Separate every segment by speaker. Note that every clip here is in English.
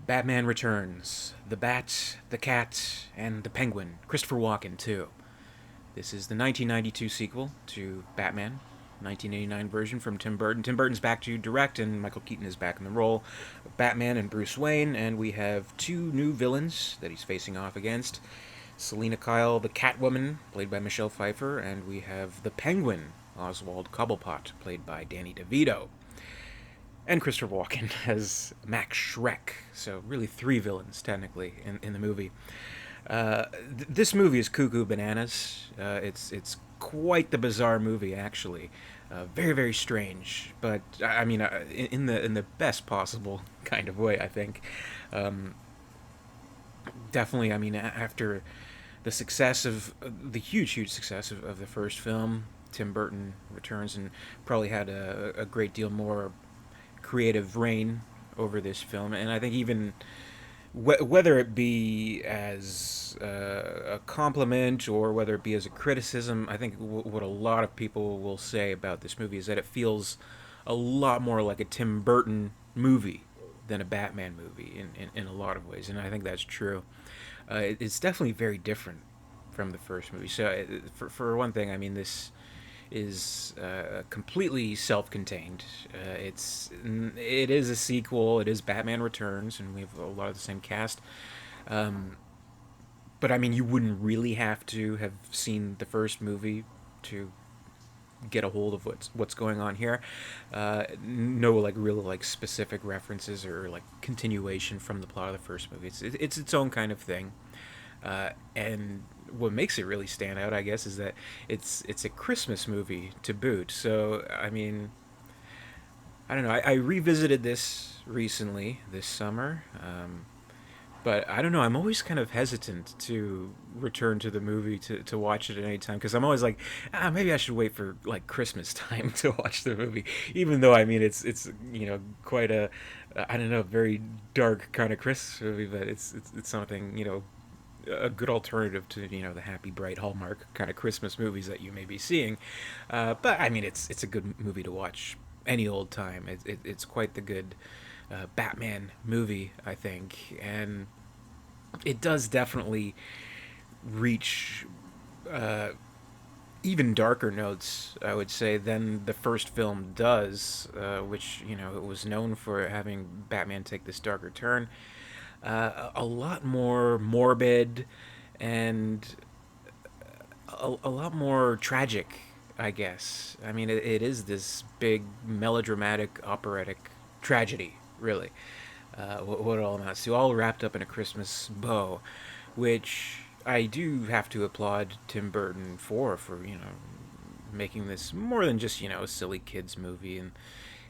Speaker 1: Batman Returns. The Bat, the Cat, and the Penguin. Christopher Walken, too. This is the 1992 sequel to Batman, 1989 version from Tim Burton. Tim Burton's back to direct, and Michael Keaton is back in the role of Batman and Bruce Wayne, and we have two new villains that he's facing off against. Selena Kyle, the Catwoman, played by Michelle Pfeiffer, and we have the Penguin, Oswald Cobblepot, played by Danny DeVito. And Christopher Walken as Max Schreck. So really three villains, technically, in the movie. This movie is cuckoo bananas. It's quite the bizarre movie, actually. Very very strange, but I mean, in the best possible kind of way, I think. Um, Definitely, I mean, after the success of the huge success of the first film, Tim Burton returns and probably had a great deal more creative reign over this film, and I think even whether it be as a compliment or whether it be as a criticism, I think what a lot of people will say about this movie is that it feels a lot more like a Tim Burton movie than a Batman movie in a lot of ways, and I think that's true. It's definitely very different from the first movie. So, for one thing, I mean, this is completely self-contained. It is a sequel. It is Batman Returns, and we have a lot of the same cast. Um, but I mean, you wouldn't really have to have seen the first movie to get a hold of what's going on here. No like real like specific references or like continuation from the plot of the first movie. It's its own kind of thing. And what makes it really stand out, I guess, is that it's a Christmas movie to boot. So I mean, I don't know. I revisited this recently this summer, but I don't know. I'm always kind of hesitant to return to the movie to watch it at any time because I'm always like, maybe I should wait for like Christmas time to watch the movie. Even though I mean it's quite a I don't know, very dark kind of Christmas movie, but it's something a good alternative to the happy bright Hallmark kind of Christmas movies that you may be seeing. But I mean it's a good movie to watch any old time. It's quite the good Batman movie, I think, and it does definitely reach uh, even darker notes, I would say, than the first film does, which it was known for having Batman take this darker turn. A lot more morbid and a lot more tragic, I guess. I mean, it is this big melodramatic operatic tragedy, really. What it all amounts to, all wrapped up in a Christmas bow, which I do have to applaud Tim Burton for making this more than just a silly kids movie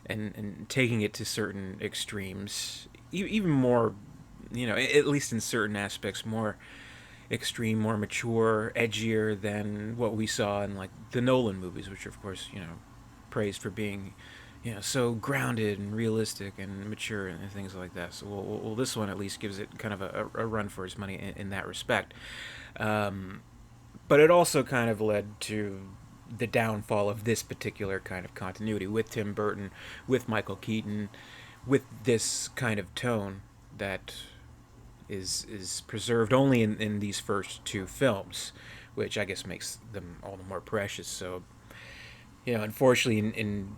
Speaker 1: and taking it to certain extremes, even more, at least in certain aspects, more extreme, more mature, edgier than what we saw in like the Nolan movies, which are, of course, praised for being, so grounded and realistic and mature and things like that. So, this one at least gives it kind of a run for its money in that respect. Um, but it also kind of led to the downfall of this particular kind of continuity with Tim Burton, with Michael Keaton, with this kind of tone that is preserved only in these first two films, which I guess makes them all the more precious. So, unfortunately, in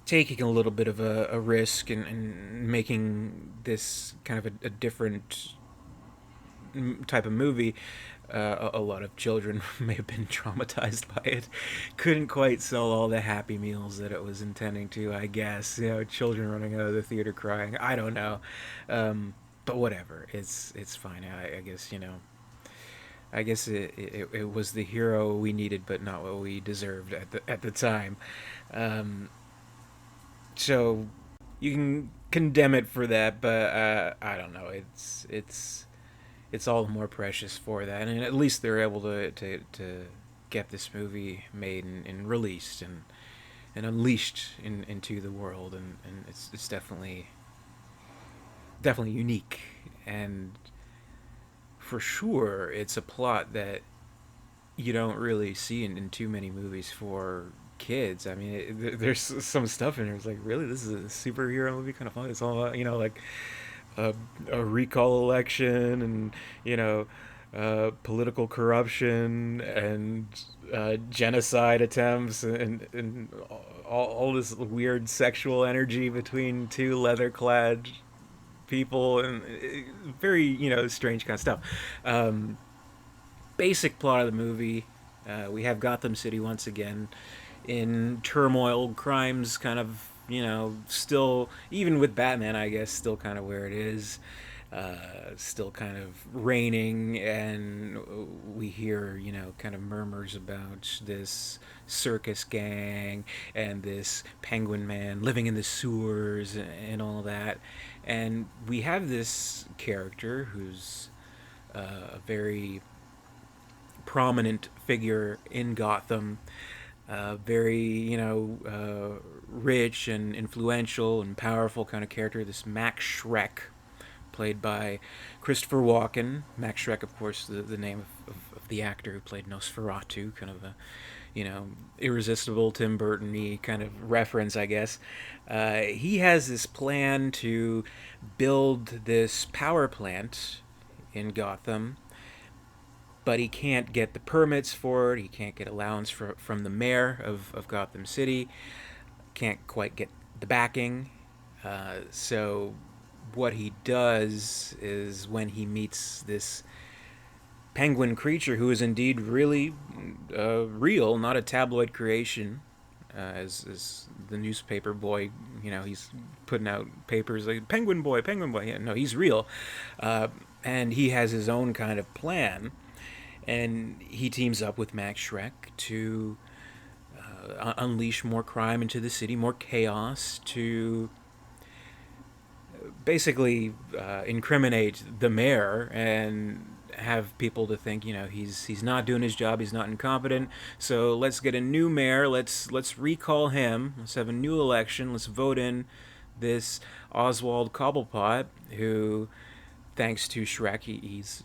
Speaker 1: taking a little bit of a risk and making this kind of a different type of movie, a lot of children may have been traumatized by it. Couldn't quite sell all the Happy Meals that it was intending to, I guess. Children running out of the theater crying. I don't know, but whatever. It's fine. I guess I guess it was the hero we needed, but not what we deserved at the time. Um, so you can condemn it for that, but I don't know. It's all the more precious for that, and at least they're able to get this movie made and released and unleashed into the world, and it's definitely unique, and for sure it's a plot that you don't really see in too many movies for kids. I mean, there's some stuff in here. It's like, really, this is a superhero movie, kind of fun. It's all about, like a, a recall election and you know political corruption and genocide attempts and all this weird sexual energy between two leather-clad people and very strange kind of stuff. Um, Basic plot of the movie: we have Gotham City once again in turmoil, crimes kind of still, even with Batman, I guess, still kind of where it is. Still kind of raining, and we hear, kind of murmurs about this circus gang and this penguin man living in the sewers and all that. And we have this character who's a very prominent figure in Gotham, very rich and influential and powerful kind of character. This Max Schreck, played by Christopher Walken. Max Schreck, of course, the name of the actor who played Nosferatu, kind of a irresistible Tim Burton-y kind of reference, I guess. He has this plan to build this power plant in Gotham, but he can't get the permits for it. He can't get allowance from the mayor of Gotham City. Can't quite get the backing. So what he does is, when he meets this penguin creature, who is indeed really real, not a tabloid creation, as the newspaper boy, he's putting out papers like Penguin Boy, Penguin Boy. Yeah, no, he's real, and he has his own kind of plan, and he teams up with Max Schreck to unleash more crime into the city, more chaos, to basically incriminate the mayor and have people to think he's not doing his job, he's not incompetent. So let's get a new mayor, let's recall him, let's have a new election, let's vote in this Oswald Cobblepot, who, thanks to Shrek, he's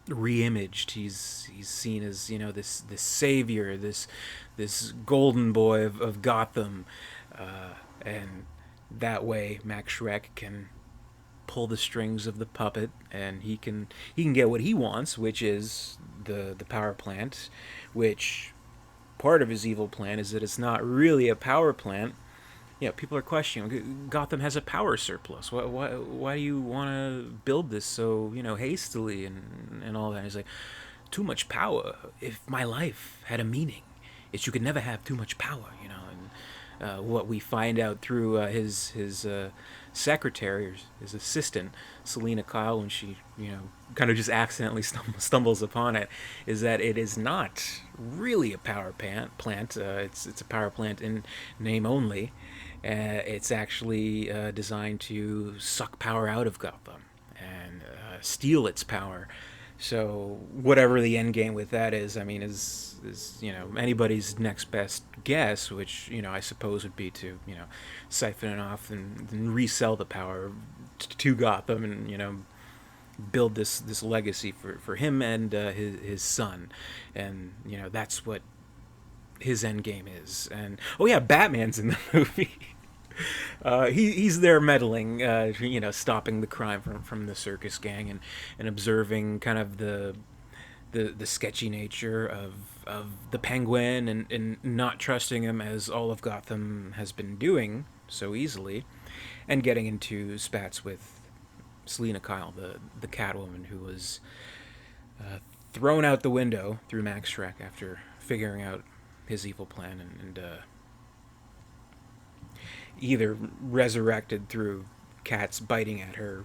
Speaker 1: reimaged. He's seen as this savior, this golden boy of Gotham, and that way Max Schreck can pull the strings of the puppet, and he can get what he wants, which is the power plant. Which part of his evil plan is that it's not really a power plant. People are questioning, Gotham has a power surplus. Why do you want to build this so hastily and all that? And he's like, too much power. If my life had a meaning, it's you could never have too much power. And what we find out through his secretary, or his assistant, Selena Kyle, when she kind of just accidentally stumbles upon it, is that it is not really a power plant. It's a power plant in name only. It's actually designed to suck power out of Gotham and steal its power. So whatever the end game with that is, I mean, is anybody's next best guess, which I suppose would be to siphon it off and resell the power to Gotham, and build this legacy for him and his son, and that's what his end game is. And oh yeah, Batman's in the movie. He's there meddling, stopping the crime from the circus gang, and observing kind of the sketchy nature of the Penguin, and not trusting him, as all of Gotham has been doing so easily, and getting into spats with Selena Kyle, the Catwoman, who was thrown out the window through Max Schreck after figuring out his evil plan, and either resurrected through cats biting at her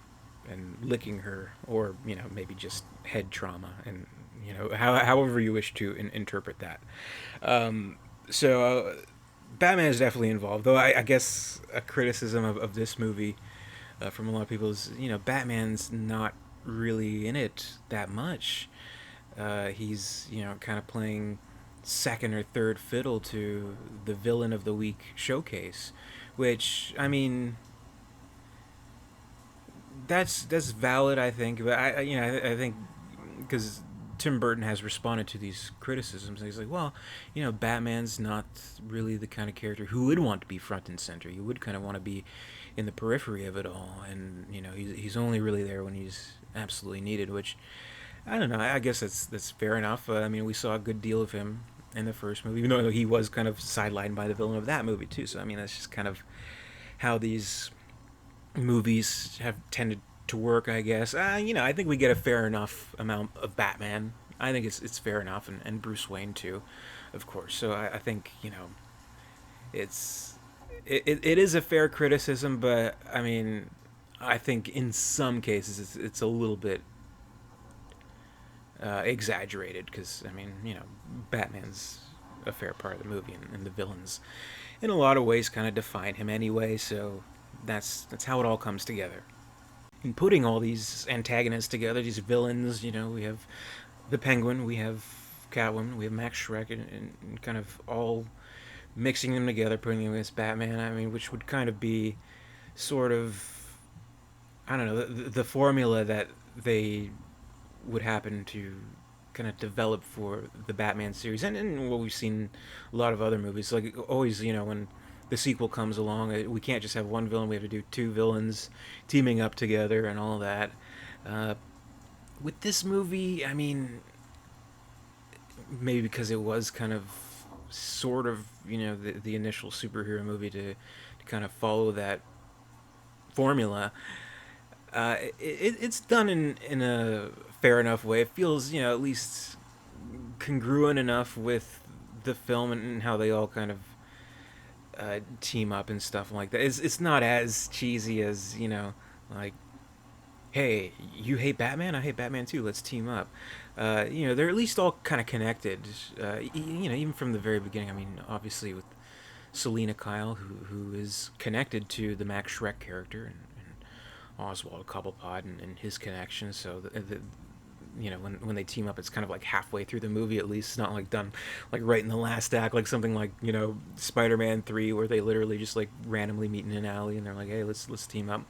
Speaker 1: and licking her, or maybe just head trauma, and however you wish to interpret that. So Batman is definitely involved, though I guess a criticism of this movie from a lot of people is Batman's not really in it that much. He's kind of playing second or third fiddle to the villain of the week showcase, which, I mean, that's valid, I think. But I think, because Tim Burton has responded to these criticisms. He's like, well, Batman's not really the kind of character who would want to be front and center. You would kind of want to be in the periphery of it all, and he's only really there when he's absolutely needed. Which I don't know. I guess that's fair enough. I mean, we saw a good deal of him in the first movie, even though he was kind of sidelined by the villain of that movie too. So I mean, that's just kind of how these movies have tended to work, I guess. I think we get a fair enough amount of Batman. I think it's fair enough, and Bruce Wayne too, of course. So I think it's it is a fair criticism, but I mean, I think in some cases it's a little bit exaggerated, because I mean, Batman's a fair part of the movie, and the villains in a lot of ways kind of define him anyway. So that's how it all comes together. In putting all these antagonists together, these villains, we have the Penguin, we have Catwoman, we have Max Schreck, and kind of all mixing them together, putting them against Batman. I mean, which would kind of be sort of, I don't know, the formula that they would happen to kind of develop for the Batman series, and what we've seen a lot of other movies. Like always, when the sequel comes along, we can't just have one villain. We have to do two villains teaming up together and all that. With this movie, I mean, maybe because it was kind of sort of the initial superhero movie to kind of follow that formula. It's done in a fair enough way. It feels at least congruent enough with the film and how they all kind of team up and stuff like that. It's not as cheesy as like, hey, you hate Batman, I hate Batman too, let's team up. They're at least all kind of connected. Even from the very beginning. I mean, obviously with Selena Kyle, who is connected to the Max Schreck character, and Oswald Cobblepot and his connection. So when they team up, it's kind of like halfway through the movie at least. It's not like done like right in the last act, like something like Spider-Man 3, where they literally just like randomly meet in an alley and they're like, hey, let's team up.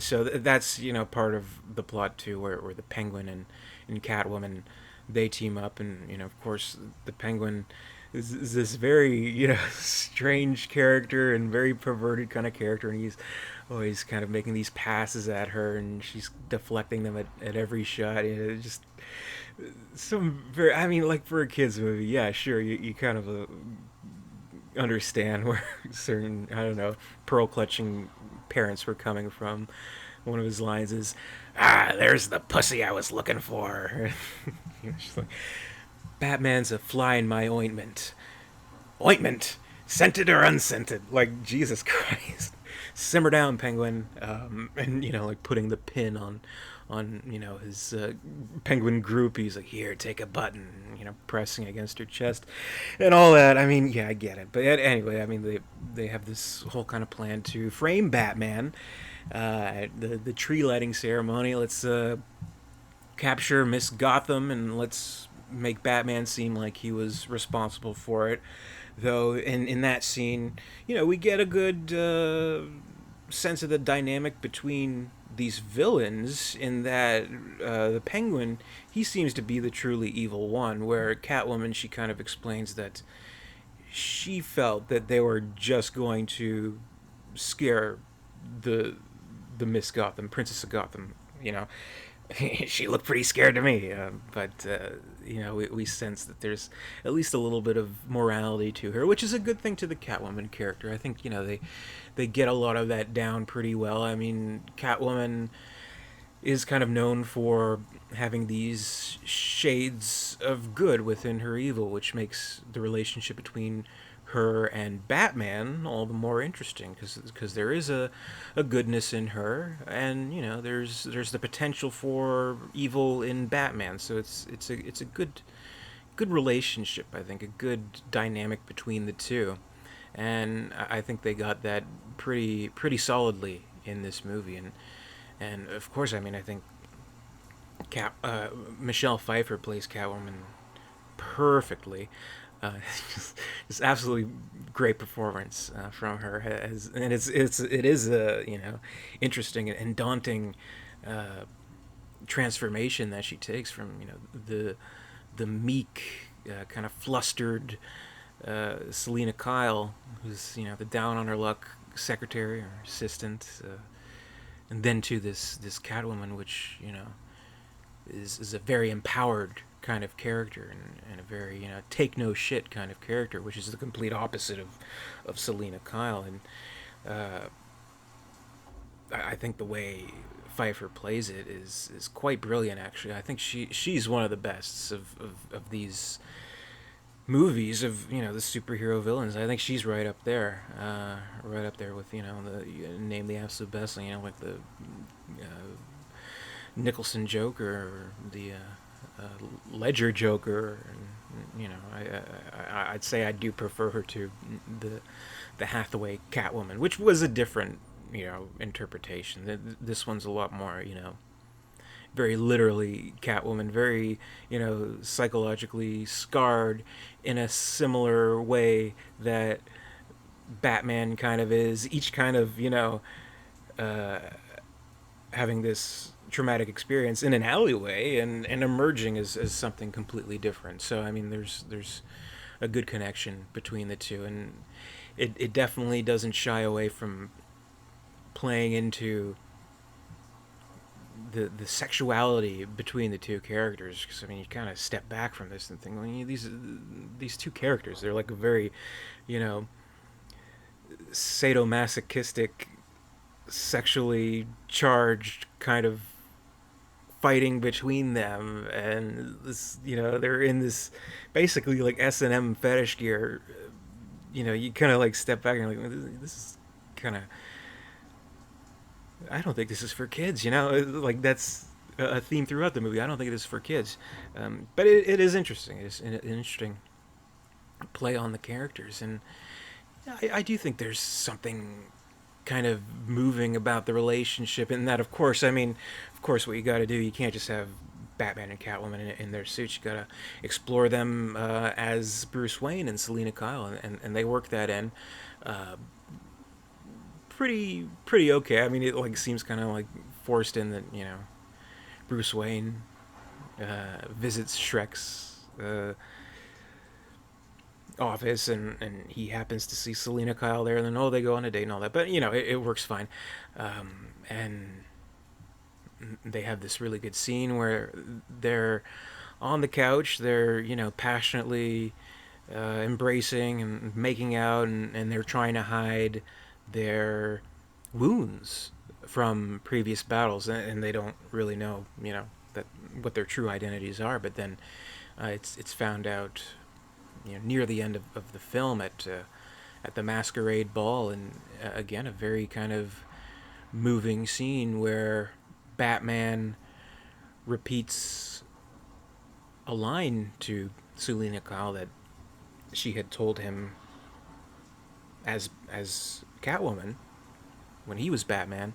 Speaker 1: So that's part of the plot too, where the Penguin and Catwoman, they team up, and of course the Penguin is this very strange character and very perverted kind of character, and he's always kind of making these passes at her, and she's deflecting them at every shot. Just some very, I mean, like for a kids movie, yeah, sure, you kind of understand where certain, I don't know, pearl clutching parents were coming from. One of his lines is, there's the pussy I was looking for. She's like, Batman's a fly in my ointment. Ointment? Scented or unscented? Like, Jesus Christ. Simmer down, Penguin. And, like putting the pin on his Penguin group. He's like, here, take a button, pressing against her chest and all that. I mean, yeah, I get it. But anyway, I mean, they have this whole kind of plan to frame Batman. The tree lighting ceremony. Let's capture Miss Gotham, and let's make Batman seem like he was responsible for it. Though in that scene, we get a good sense of the dynamic between these villains, in that the Penguin, he seems to be the truly evil one, where Catwoman, she kind of explains that she felt that they were just going to scare the Miss Gotham, Princess of Gotham, she looked pretty scared to me, but we sense that there's at least a little bit of morality to her, which is a good thing to the Catwoman character. I think they get a lot of that down pretty well. I mean, Catwoman is kind of known for having these shades of good within her evil, which makes the relationship between her and Batman all the more interesting, because there is a goodness in her, and there's the potential for evil in Batman. So it's a good relationship, I think, a good dynamic between the two, and I think they got that pretty solidly in this movie. And of course, I mean, I think Michelle Pfeiffer plays Catwoman perfectly. Just absolutely great performance from her, and it is a interesting and daunting transformation that she takes from, the meek, kind of flustered Selena Kyle, who's, the down on her luck secretary or assistant, and then to this Catwoman, which, is a very empowered kind of character, and a very, take no shit kind of character, which is the complete opposite of Selena Kyle. And I think the way Pfeiffer plays it is quite brilliant. Actually, I think she's one of the best of these movies of, the superhero villains. I think she's right up there with, name the absolute best, like the Nicholson Joker, or the Ledger Joker. And, I'd say I do prefer her to the Hathaway Catwoman, which was a different, interpretation. This one's a lot more, very literally Catwoman, very, psychologically scarred in a similar way that Batman kind of is. Each kind of, having this traumatic experience in an alleyway, and emerging as something completely different. So, I mean, there's a good connection between the two, and it definitely doesn't shy away from playing into the sexuality between the two characters, because, I mean, you kind of step back from this and think, well, these two characters, they're like a very, sadomasochistic, sexually charged kind of fighting between them, and this, they're in this basically like S&M fetish gear. You kind of like step back and you're like, this is kind of, I don't think this is for kids. Like, that's a theme throughout the movie. I don't think it is for kids, but it is interesting. It's an interesting play on the characters, and I do think there's something kind of moving about the relationship, and that, of course, what you got to do, you can't just have Batman and Catwoman in their suits. You got to explore them as Bruce Wayne and Selena Kyle, and they work that in pretty okay. I mean, it like seems kind of like forced in that, Bruce Wayne visits Shrek's office, and he happens to see Selena Kyle there, and then they go on a date and all that. But it works fine, and they have this really good scene where they're on the couch, they're passionately embracing and making out, and they're trying to hide their wounds from previous battles, and they don't really know that what their true identities are. But then it's found out near the end of the film at the masquerade ball, and again, a very kind of moving scene where Batman repeats a line to Selena Kyle that she had told him as Catwoman when he was Batman,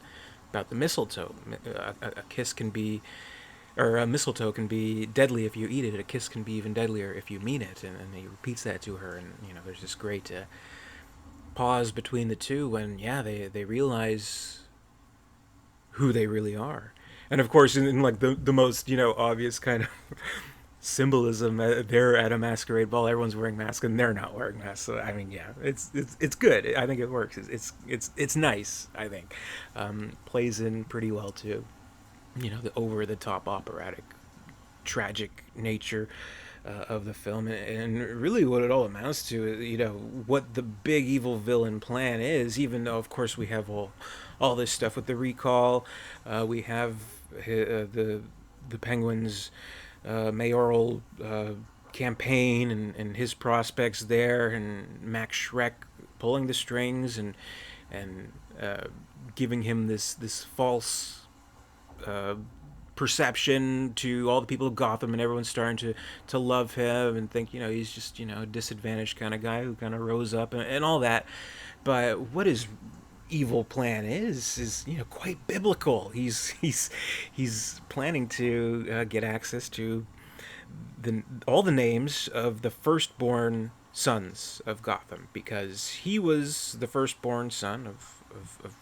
Speaker 1: about the mistletoe. A kiss can be, or a mistletoe can be deadly if you eat it. A kiss can be even deadlier if you mean it. And he repeats that to her, and there's this great pause between the two when they realize who they really are. And of course, in like the most obvious kind of symbolism, they're at a masquerade ball, everyone's wearing masks and they're not wearing masks. So I mean, it's good. I think it works. It's nice. I think plays in pretty well too. The over the top operatic, tragic nature of the film, and really what it all amounts to, what the big evil villain plan is. Even though, of course, we have all this stuff with the recall, we have the Penguin's mayoral campaign, and his prospects there, and Max Schreck pulling the strings, and giving him this false perception to all the people of Gotham, and everyone's starting to love him and think he's just a disadvantaged kind of guy who kind of rose up, and all that. But what his evil plan is quite biblical. He's planning to get access to all the names of the firstborn sons of Gotham, because he was the firstborn son of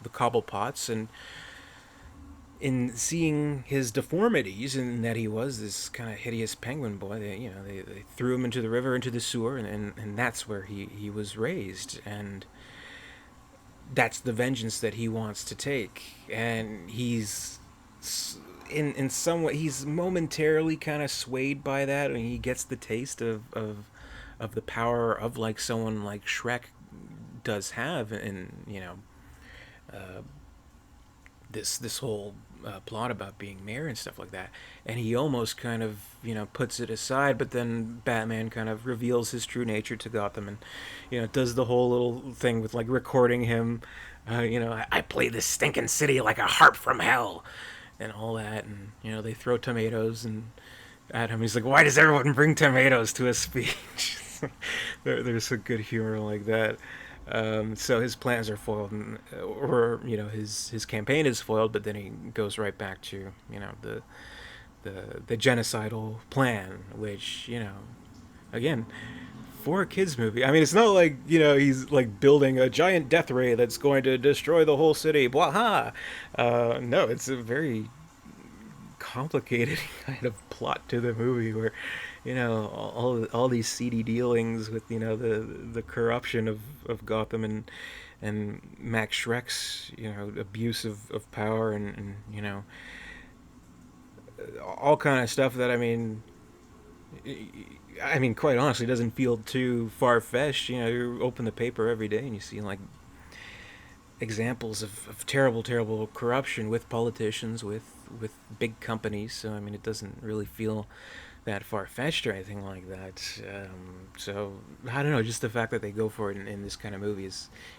Speaker 1: the Cobblepots, and in seeing his deformities and that he was this kind of hideous penguin boy, they threw him into the river, into the sewer, and that's where he was raised. And that's the vengeance that he wants to take. And he's in some way he's momentarily kind of swayed by that, and he gets the taste of the power of like someone like Shrek does have, and this whole plot about being mayor and stuff like that. And he almost kind of puts it aside, but then Batman kind of reveals his true nature to Gotham, and does the whole little thing with like recording him. I play this stinking city like a harp from hell, and all that. And they throw tomatoes and at him. He's like, "Why does everyone bring tomatoes to a speech?" There's a good humor like that. So his plans are foiled, or his campaign is foiled. But then he goes right back to the genocidal plan, which again, for a kids movie. I mean, it's not like he's like building a giant death ray that's going to destroy the whole city. Blah ha. No, it's a very complicated kind of plot to the movie where all these seedy dealings with the corruption of Gotham, and Max Shreck's abuse of power, and all kind of stuff that I mean, quite honestly, doesn't feel too far fetched. You open the paper every day and you see like examples of terrible, terrible corruption with politicians, with big companies. So I mean, it doesn't really feel that far fetched or anything like that. So I don't know. Just the fact that they go for it in this kind of movie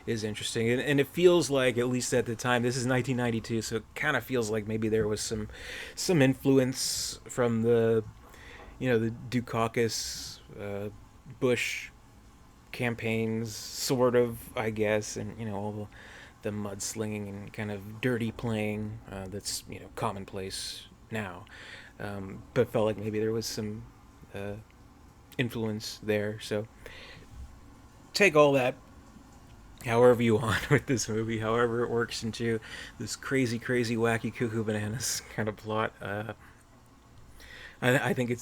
Speaker 1: is interesting, and it feels like, at least at the time, this is 1992, so it kind of feels like maybe there was some influence from the Dukakis, Bush campaigns, sort of, I guess, and all the mudslinging and kind of dirty playing that's commonplace now. But felt like maybe there was some uh, influence there. So take all that however you want with this movie, however it works into this crazy, crazy, wacky, cuckoo bananas kind of plot. I think it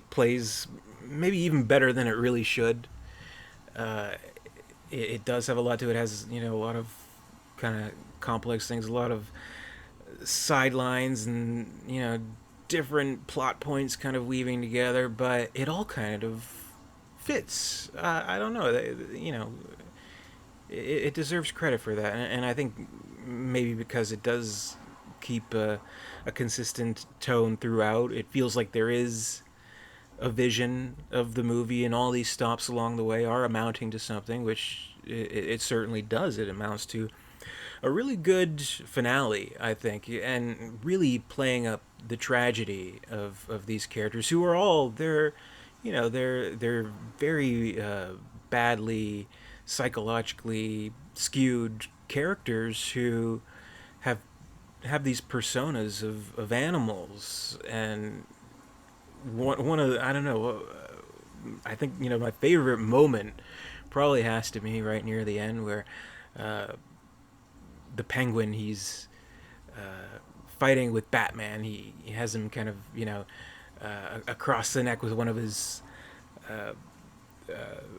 Speaker 1: plays maybe even better than it really should. Uh, it does have a lot to it. It has a lot of kind of complex things, a lot of sidelines, and different plot points kind of weaving together, but it all kind of fits. I don't know, it deserves credit for that, and I think maybe because it does keep a consistent tone throughout. It feels like there is a vision of the movie, and all these stops along the way are amounting to something, which it certainly does. It amounts to a really good finale, I think, and really playing up the tragedy of these characters, who are all they're very badly psychologically skewed characters who have these personas of animals. And one of the, I don't know, I think my favorite moment probably has to be right near the end, where uh, the penguin, he's fighting with Batman. He has him kind of across the neck with one of his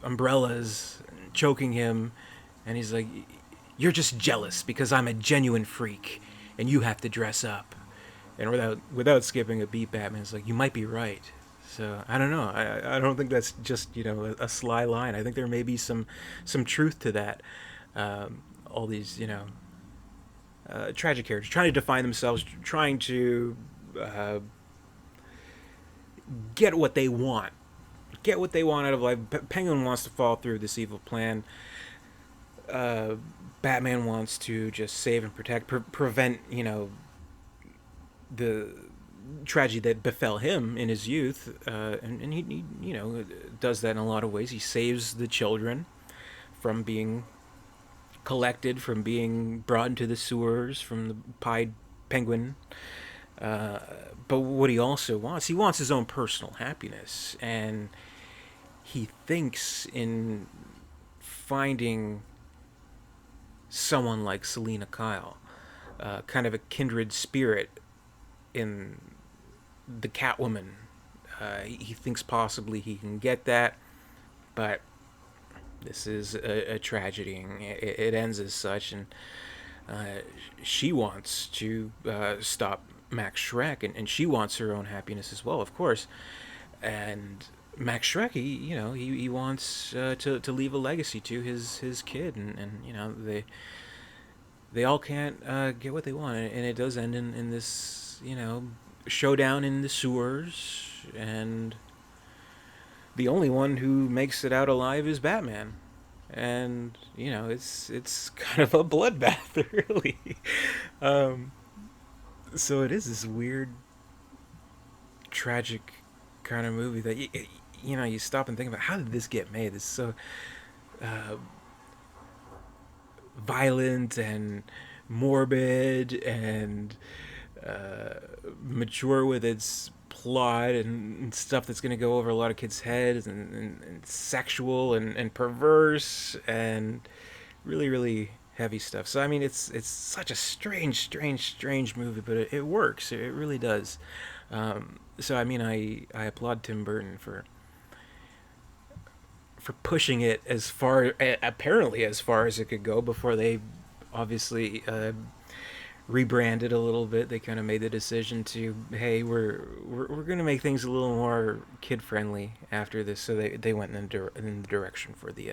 Speaker 1: umbrellas, choking him, and he's like, "You're just jealous because I'm a genuine freak, and you have to dress up." And without skipping a beat, Batman's like, "You might be right." So I don't know. I don't think that's just a sly line. I think there may be some truth to that. All these tragic characters trying to define themselves, trying to uh, get what they want, out of life. Penguin wants to fall through this evil plan. Uh, Batman wants to just save and protect, prevent the tragedy that befell him in his youth, and he does that in a lot of ways. He saves the children from being collected, from being brought into the sewers, from the pied penguin. Uh, but what he wants his own personal happiness, and he thinks in finding someone like Selena Kyle, kind of a kindred spirit in the Catwoman. He thinks possibly he can get that, but this is a tragedy, and it ends as such. And uh, she wants to stop Max Shrek, and she wants her own happiness as well, of course. And Max Shrek, he wants to leave a legacy to his kid, and they all can't get what they want, and it does end in this showdown in the sewers, and the only one who makes it out alive is Batman. And it's kind of a bloodbath, really. um, so it is this weird, tragic kind of movie that you stop and think about, how did this get made? This is so uh, violent and morbid and uh, mature with its plot and stuff that's going to go over a lot of kids' heads, and sexual and perverse and really, really heavy stuff. So I mean, it's such a strange movie, but it works. It really does. So I mean, I applaud Tim Burton for pushing it as far, apparently as far as it could go, before they obviously rebranded a little bit. They kind of made the decision to, hey, we're going to make things a little more kid friendly after this. So they went in the direction for the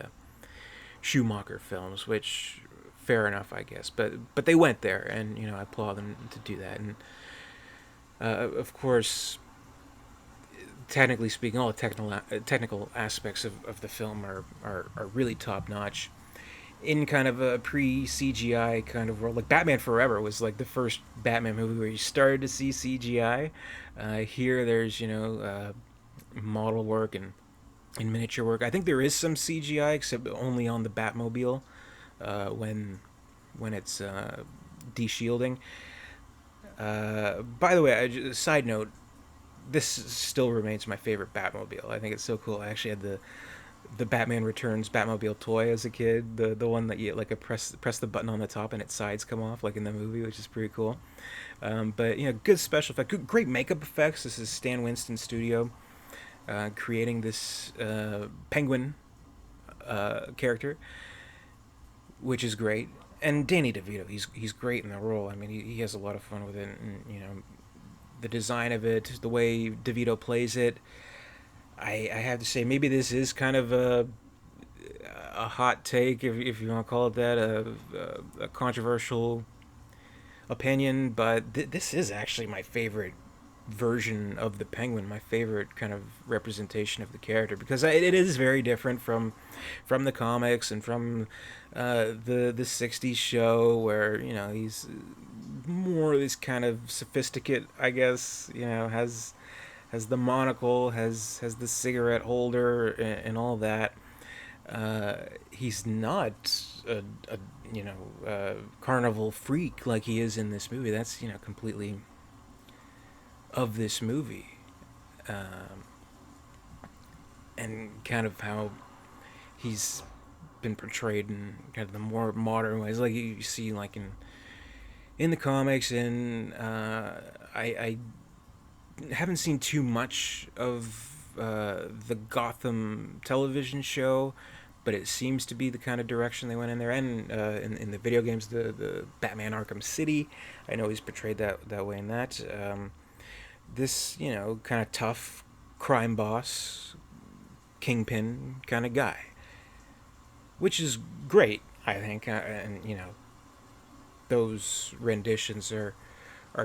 Speaker 1: Schumacher films, which fair enough, I guess. But they went there, and I applaud them to do that. And of course, technically speaking, all the technical aspects of the film are really top notch. In kind of a pre CGI kind of world, like Batman Forever was like the first Batman movie where you started to see CGI. Here, there's model work and miniature work. I think there is some CGI, except only on the Batmobile when it's de-shielding. By the way, side note, this still remains my favorite Batmobile. I think it's so cool. I actually had the Batman Returns Batmobile toy as a kid, the one that you like press the button on the top and its sides come off like in the movie, which is pretty cool. But good special effect, great makeup effects. This is Stan Winston Studio creating this Penguin character, which is great. And Danny DeVito, he's great in the role. I mean, he has a lot of fun with it, and the design of it, the way DeVito plays it. I have to say, maybe this is kind of a hot take, if you want to call it that, a controversial opinion, but this is actually my favorite version of the Penguin, my favorite kind of representation of the character, because it is very different from the comics and from the '60s show, where he's more this kind of sophisticate, I guess. Has the monocle, has the cigarette holder, and all that. He's not a carnival freak like he is in this movie. That's completely of this movie, and kind of how he's been portrayed in kind of the more modern ways, like you see like in the comics. And I haven't seen too much of the Gotham television show, but it seems to be the kind of direction they went in there. And in the video games, the Batman Arkham City, I know he's portrayed that way in that. This kind of tough crime boss, kingpin kind of guy, which is great, I think. And those renditions are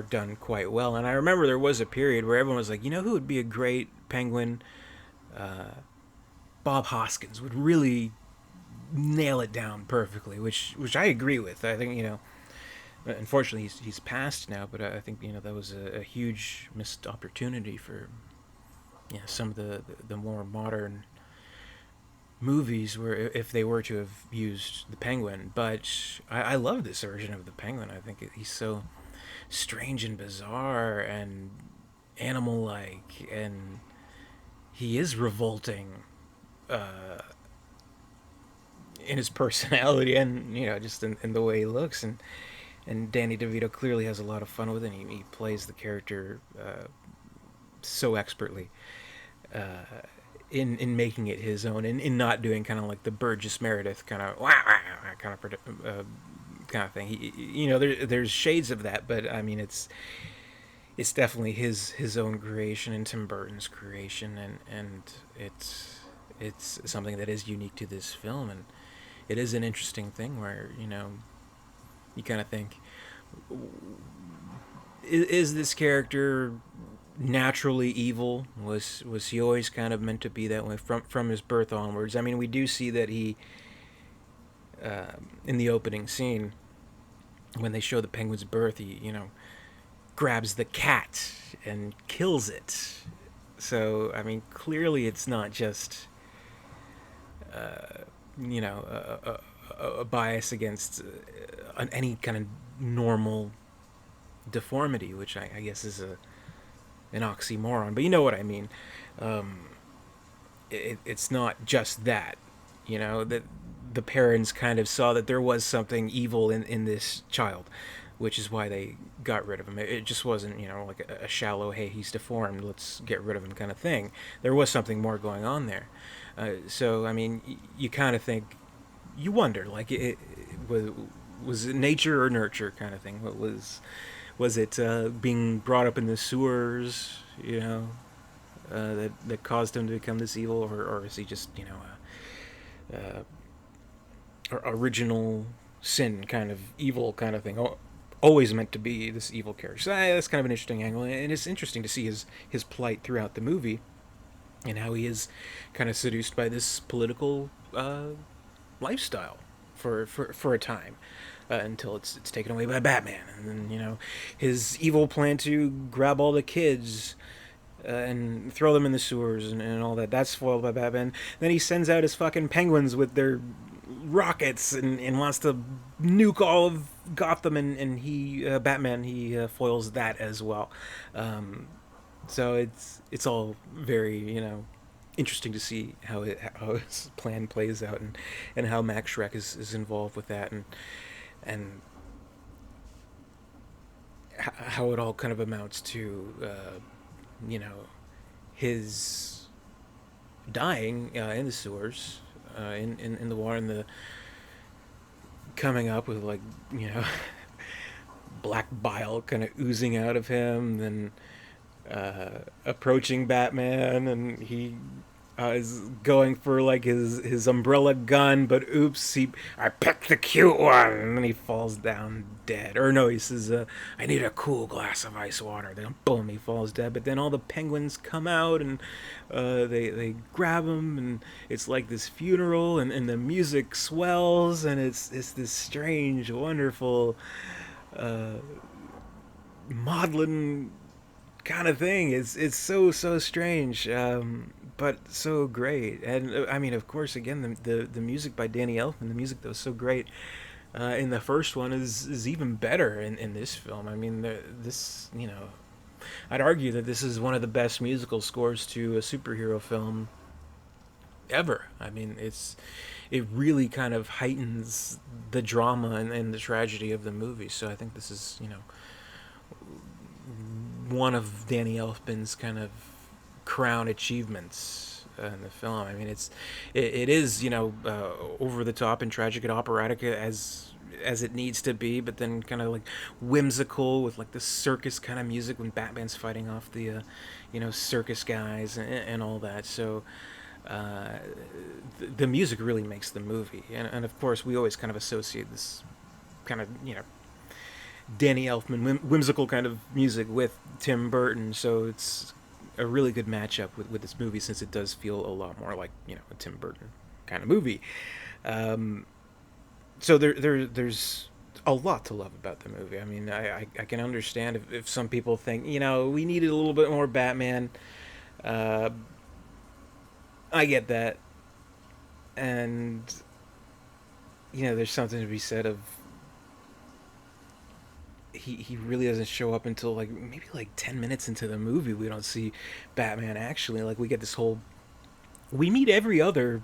Speaker 1: done quite well. And I remember there was a period where everyone was like, who would be a great Penguin? Bob Hoskins would really nail it down perfectly, which I agree with. I think unfortunately he's passed now, but I think that was a huge missed opportunity for some of the more modern movies, where if they were to have used the Penguin. But I love this version of the Penguin. I think he's so strange and bizarre and animal-like, and he is revolting in his personality, and just in the way he looks. And and Danny DeVito clearly has a lot of fun with it. He plays the character so expertly in making it his own, and in not doing kind of like the Burgess Meredith kind of kind of kind of thing. There's shades of that, but I mean it's definitely his own creation and Tim Burton's creation, and it's something that is unique to this film, and it is an interesting thing where you kind of think, is this character naturally evil? Was he always kind of meant to be that way from his birth onwards? I mean, we do see that he in the opening scene when they show the penguin's birth, he grabs the cat and kills it. So I mean, clearly it's not just a bias against any kind of normal deformity, which I guess is an oxymoron, but you know what I mean. It's not just that, that the parents kind of saw that there was something evil in this child, which is why they got rid of him. It just wasn't, like a shallow, hey, he's deformed, let's get rid of him kind of thing. There was something more going on there. So, I mean, you kind of think, you wonder, like, was it nature or nurture kind of thing? What was it being brought up in the sewers, that caused him to become this evil, or is he just, original sin kind of evil kind of thing? Always meant to be this evil character. So that's kind of an interesting angle, and it's interesting to see his plight throughout the movie, and how he is kind of seduced by this political lifestyle for a time, until it's taken away by Batman, and then his evil plan to grab all the kids and throw them in the sewers and all that's foiled by Batman. Then he sends out his fucking penguins with their rockets and wants to nuke all of Gotham, and he Batman he foils that as well. So it's all very interesting to see how his plan plays out, and how Max Schreck is involved with that, and how it all kind of amounts to his dying in the sewers, in the water, and the coming up with black bile kind of oozing out of him, then approaching Batman, and he is going for his umbrella gun, but oops, I picked the cute one, and then he falls down dead. Or no, he says, I need a cool glass of ice water. Then boom, he falls dead. But then all the penguins come out, and they grab him, and it's like this funeral, and the music swells, and it's this strange, wonderful maudlin kind of thing. It's so strange, but so great. And I mean, of course, again, the music by Danny Elfman, the music that was so great in the first one is even better in this film. I mean, this I'd argue that this is one of the best musical scores to a superhero film ever. I mean, it really kind of heightens the drama and the tragedy of the movie. So I think this is one of Danny Elfman's kind of crown achievements in the film. I mean, it is over the top and tragic and operatic as it needs to be, but then kind of like whimsical with the circus kind of music when Batman's fighting off the circus guys and all that. So the music really makes the movie, and of course we always kind of associate this kind of Danny Elfman whimsical kind of music with Tim Burton, so it's a really good matchup with this movie, since it does feel a lot more like a Tim Burton kind of movie. So there's a lot to love about the movie. I mean, I can understand if some people think we needed a little bit more Batman. I get that, and there's something to be said of he really doesn't show up until maybe 10 minutes into the movie. We don't see Batman actually. We get this whole, we meet every other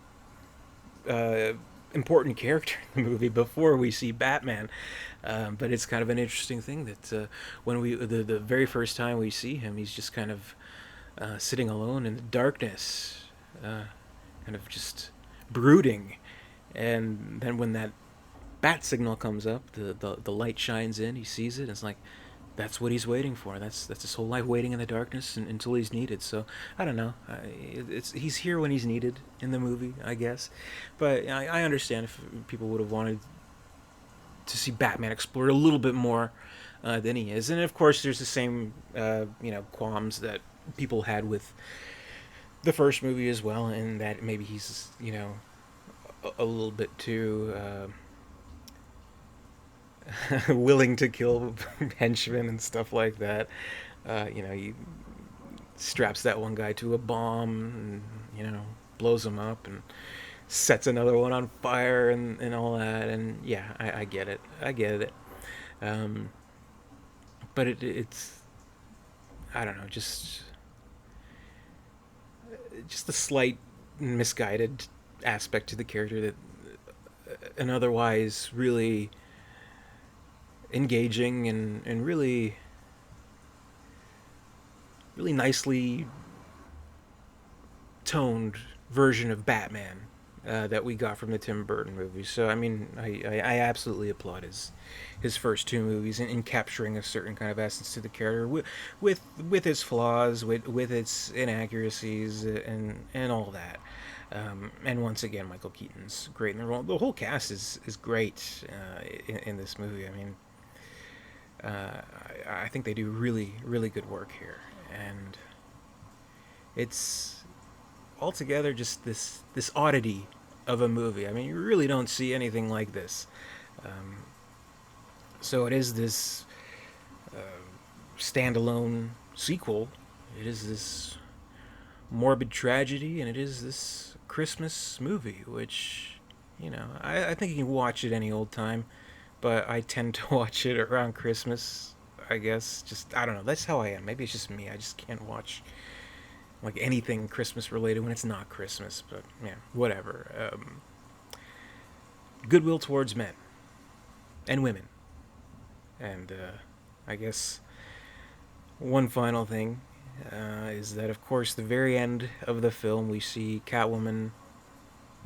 Speaker 1: important character in the movie before we see Batman. But it's kind of an interesting thing that when the very first time we see him, he's just kind of sitting alone in the darkness, kind of just brooding. And then when that bat signal comes up, the light shines in. He sees it. And it's like that's what he's waiting for. That's his whole life, waiting in the darkness until he's needed. So I don't know. He's here when he's needed in the movie, I guess. But I understand if people would have wanted to see Batman explored a little bit more than he is, and of course, there's the same qualms that people had with the first movie as well, in that maybe he's a little bit too willing to kill henchmen and stuff like that. He straps that one guy to a bomb, and blows him up, and sets another one on fire, and all that. And yeah, I get it. I get it. Um, but it's I don't know, just a slight misguided aspect to the character that an otherwise really engaging and really nicely toned version of Batman that we got from the Tim Burton movies. So I mean, I absolutely applaud his first two movies in capturing a certain kind of essence to the character with its flaws, with its inaccuracies, and all that. And once again, Michael Keaton's great in the role. The whole cast is great in this movie. I mean, I think they do really good work here, and it's altogether just this oddity of a movie. I mean, you really don't see anything like this. Um, so it is this uh, standalone sequel. It is this morbid tragedy, and it is this Christmas movie, which I think you can watch it any old time, but I tend to watch it around Christmas. I guess just I don't know. That's how I am. Maybe it's just me. I just can't watch like anything Christmas related when it's not Christmas. But yeah, whatever. Goodwill towards men and women, and I guess one final thing is that, of course, the very end of the film, we see Catwoman.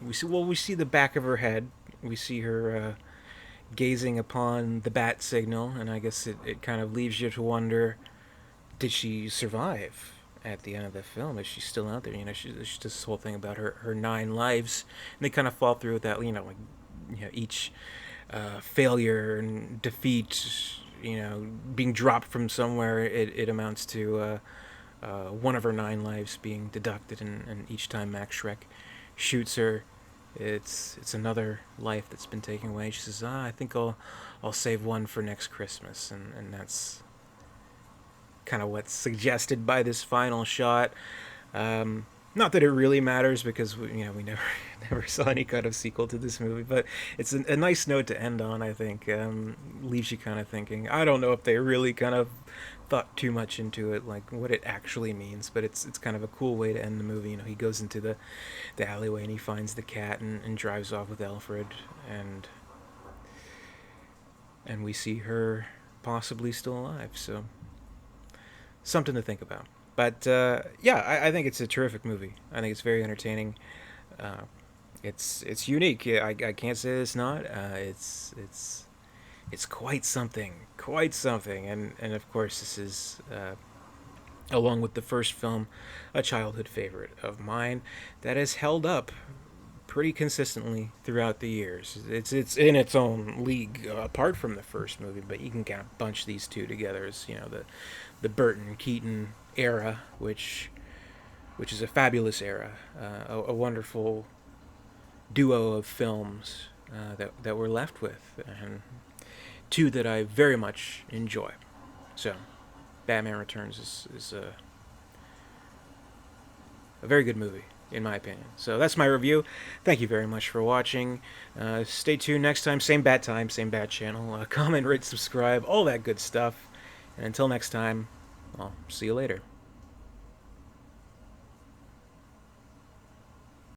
Speaker 1: We see the back of her head. We see her gazing upon the bat signal, and I guess it kind of leaves you to wonder: did she survive at the end of the film? Is she still out there? She's this whole thing about her 9 lives, and they kind of fall through with that. Like each failure and defeat, being dropped from somewhere, it amounts to one of her 9 lives being deducted, and each time Max Schreck shoots her, it's another life that's been taken away. She says, I think I'll save one for next Christmas, and that's kind of what's suggested by this final shot. Not that it really matters, because we never never saw any kind of sequel to this movie, but it's a nice note to end on. I think leaves you kind of thinking. I don't know if they really kind of thought too much into it, like what it actually means, but it's kind of a cool way to end the movie. He goes into the alleyway and he finds the cat, and drives off with Alfred, and we see her possibly still alive. So something to think about. But yeah, I think it's a terrific movie. I think it's very entertaining. Uh, it's unique. Yeah, I can't say it's not. It's quite something. And of course, this is along with the first film, a childhood favorite of mine that has held up pretty consistently throughout the years. It's in its own league apart from the first movie, but you can kind of bunch these two together as the Burton Keaton era, which is a fabulous era, a wonderful duo of films that we're left with, and two that I very much enjoy. So, Batman Returns is a very good movie, in my opinion. So that's my review. Thank you very much for watching. Stay tuned next time. Same bat time, same bat channel. Comment, rate, subscribe, all that good stuff. And until next time, I'll see you later.